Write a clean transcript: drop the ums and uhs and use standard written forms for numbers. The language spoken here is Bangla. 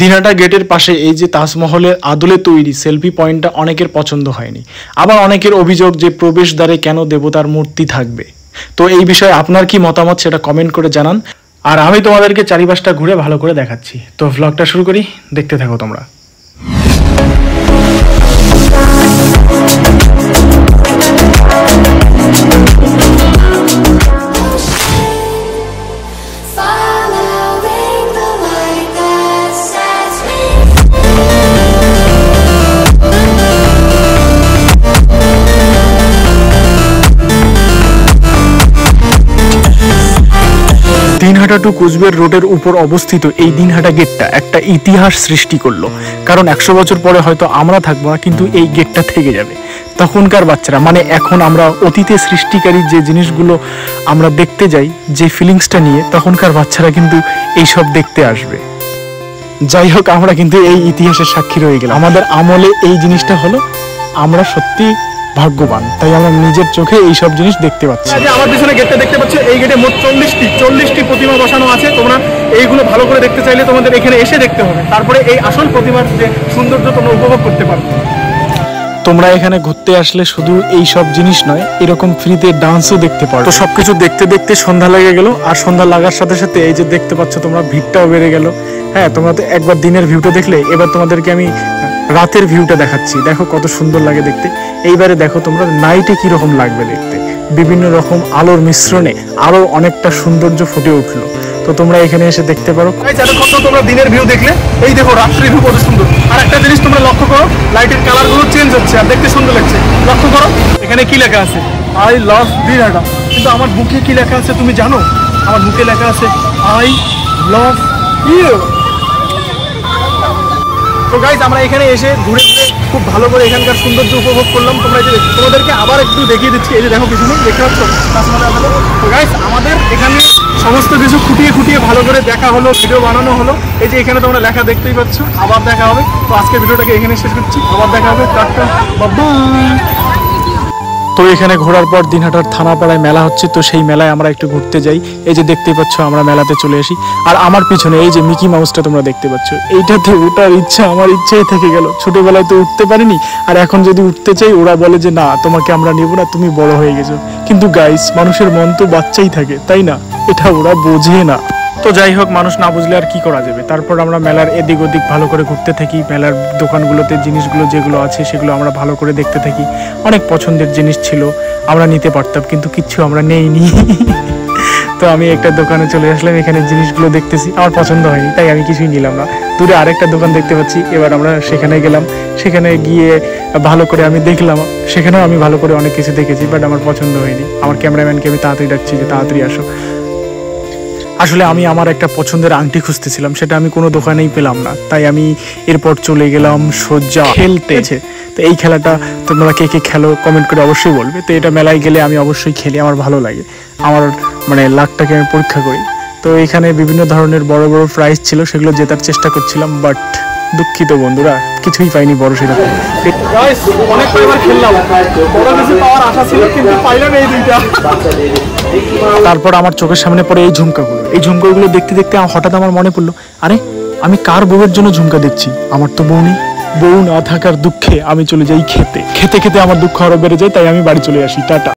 দিনহাটা গেটের পাশে এই যে তাজমহলের আদলে তৈরি সেলফি পয়েন্টটা অনেকের পছন্দ হয়নি, আবার অনেকের অভিযোগ যে প্রবেশদ্বারে কেন দেবতার মূর্তি থাকবে। তো এই বিষয়ে আপনার কি মতামত সেটা কমেন্ট করে জানান, আর আমি তোমাদেরকে চারিপাশটা ঘুরে ভালো করে দেখাচ্ছি। তো ভ্লগটা শুরু করি, দেখতে থাকো তোমরা। দিনহাটা টু কুচবিহার রোডের উপর অবস্থিত এই দিনহাটা গেটটা একটা ইতিহাস সৃষ্টি করলো, কারণ 100 বছর পরে হয়তো আমরা থাকবো না, কিন্তু এই গেটটা থেকে যাবে। তখনকার বাচ্চারা, মানে এখন আমরা অতীতে সৃষ্টিকারী যে জিনিসগুলো আমরা দেখতে যাই, যে ফিলিংসটা নিয়ে, তখনকার বাচ্চারা কিন্তু এইসব দেখতে আসবে। যাই হোক, আমরা কিন্তু এই ইতিহাসের সাক্ষী রয়ে গেলাম। আমাদের আমলে এই জিনিসটা হলো, আমরা সত্যি ভাগ্যবান, তাই আমরা নিজের চোখে এই সব জিনিস দেখতে পাচ্ছি। আমার পিছনে গেটটা দেখতে পাচ্ছ, এই গেটে মোট 40টি প্রতিমা বসানো আছে। তোমরা এইগুলো ভালো করে দেখতে চাইলে তোমাদের এখানে এসে দেখতে হবে, তারপরে এই আসল প্রতিমার যে সৌন্দর্য তোমরা উপভোগ করতে পারবে। তোমরা এখানে ঘুরতে আসলে শুধু এই সব জিনিস নয়, এরকম ফ্রিতে ডান্সও দেখতে পারো। তো সবকিছু দেখতে দেখতে সন্ধ্যা লেগে গেল, আর সন্ধ্যা লাগার সাথে সাথে এই যে দেখতে পাচ্ছ তোমরা, ভিড়টাও বেড়ে গেল। হ্যাঁ, তোমরা তো একবার দিনের ভিউটা দেখলে, এবার তোমাদেরকে আমি রাতের ভিউটা দেখাচ্ছি। দেখো কত সুন্দর লাগে দেখতে। এইবারে দেখো তোমরা নাইটে কি রকম লাগবে দেখতে, বিভিন্ন রকম আলোর মিশ্রণে আরো অনেকটা সৌন্দর্য ফুটে উঠলো। তো তোমরা এখানে এসে দেখতে পারো। তোমরা দিনের ভিউ দেখলে, এই দেখো রাত্রির ভিউ কত সুন্দর। আর একটা জিনিস তোমরা লক্ষ্য করো, লাইটের কালার গুলো চেঞ্জ হচ্ছে আর দেখতে সুন্দর লাগছে। লক্ষ্য করো এখানে কি লেখা আছে, আই লাভ দিনহাটা। কিন্তু আমার বুকে কি লেখা আছে তুমি জানো? আমার বুকে লেখা আছে আই লাভ ইউ। তো গাইজ, আমরা এখানে এসে ঘুরে ঘুরে খুব ভালো করে এখানকার সৌন্দর্য উপভোগ করলাম। তোমরা যে তোমাদেরকে আবার একটু দেখিয়ে দিচ্ছি, এই যে দেখো পিছনে দেখতে পাচ্ছ। তো গাইজ, আমাদের এখানে সমস্ত কিছু খুঁটিয়ে খুঁটিয়ে ভালো করে দেখা হলো, ভিডিও বানানো হলো। এই যে এখানে তোমরা লেখা দেখতেই পাচ্ছ, আবার দেখা হবে। তো আজকের ভিডিওটাকে এখানে শেষ করছি, আবার দেখা হবে, টাটা, বাই। তো এখানে ঘোরার পর দিনহাটার থানাপাড়ায় মেলা হচ্ছে, তো সেই মেলায় আমরা একটু ঘুরতে যাই। এই যে দেখতেই পাচ্ছ, আমরা মেলাতে চলে আসি। আর আমার পিছনে এই যে মিকি মাউসটা তোমরা দেখতে পাচ্ছ, এইটাতে ওঠার ইচ্ছা আমার ইচ্ছাই থেকে গেল। ছোটবেলায় তো উঠতে পারিনি, আর এখন যদি উঠতে চাই ওরা বলে যে না, তোমাকে আমরা নেব না, তুমি বড় হয়ে গেছো। কিন্তু গাইস, মানুষের মন তো বাচ্চাই থাকে, তাই না? এটা ওরা বোঝে না। তো যাই হোক, মানুষ না বুঝলে আর কি করা যাবে। তারপর আমরা মেলার এদিক ওদিক ভালো করে ঘুরতে থাকি। মেলার দোকানগুলোতে জিনিসগুলো যেগুলো আছে সেগুলো আমরা ভালো করে দেখতে থাকি। অনেক পছন্দের জিনিস ছিল, আমরা নিতে পারতাম, কিন্তু কিচ্ছু আমরা নেইনি। তো আমি একটা দোকানে চলে আসলাম, এখানে জিনিসগুলো দেখতেছি, আমার পছন্দ হয়নি, তাই আমি কিছুই নিলাম না। দূরে আরেকটা দোকান দেখতে পাচ্ছি, এবার আমরা সেখানে গেলাম। সেখানে গিয়ে ভালো করে আমি দেখলাম, সেখানেও আমি ভালো করে অনেক কিছু দেখেছি, বাট আমার পছন্দ হয়নি। আমার ক্যামেরাম্যানকে আমি তাড়াতাড়ি ডাকছি যে তাড়াতাড়ি আসো। আসলে আমি আমার একটা পছন্দের আংটি খুঁজতেছিলাম, সেটা আমি কোনো দোকানেই পেলাম না, তাই আমি এরপর চলে গেলাম সোজা খেলতেছে। তো এই খেলাটা তোমরা কে কে খেলো কমেন্ট করে অবশ্যই বলবে। তো এটা মেলায় গেলে আমি অবশ্যই খেলি, আমার ভালো লাগে, আমার মানে লাকটাকে আমি পরীক্ষা করি। তো এখানে বিভিন্ন ধরনের বড় বড় প্রাইজ ছিল, সেগুলো জেতার চেষ্টা করছিলাম, বাট দুঃখিত বন্ধুরা, কিছুই পাইনি বড় সেরকম। অনেক কয়েকবার খেললাম, বড় কিছু পাওয়ার আশা ছিল, কিন্তু পাইলাম এই দুইটা। তারপর আমার চোখের সামনে পড়ে এই ঝুমকাগুলো। এই ঝুমকাগুলো দেখতে দেখতে হঠাৎ আমার মনে পড়লো, আরে আমি কার বউয়ের জন্য ঝুমকা দেখছি? আমার তো বউ নেই। বউ না থাকার দুঃখে আমি চলে যাই খেতে। খেতে খেতে আমার দুঃখ আরো বেড়ে যায়, তাই আমি বাড়ি চলে আসি। টাটা।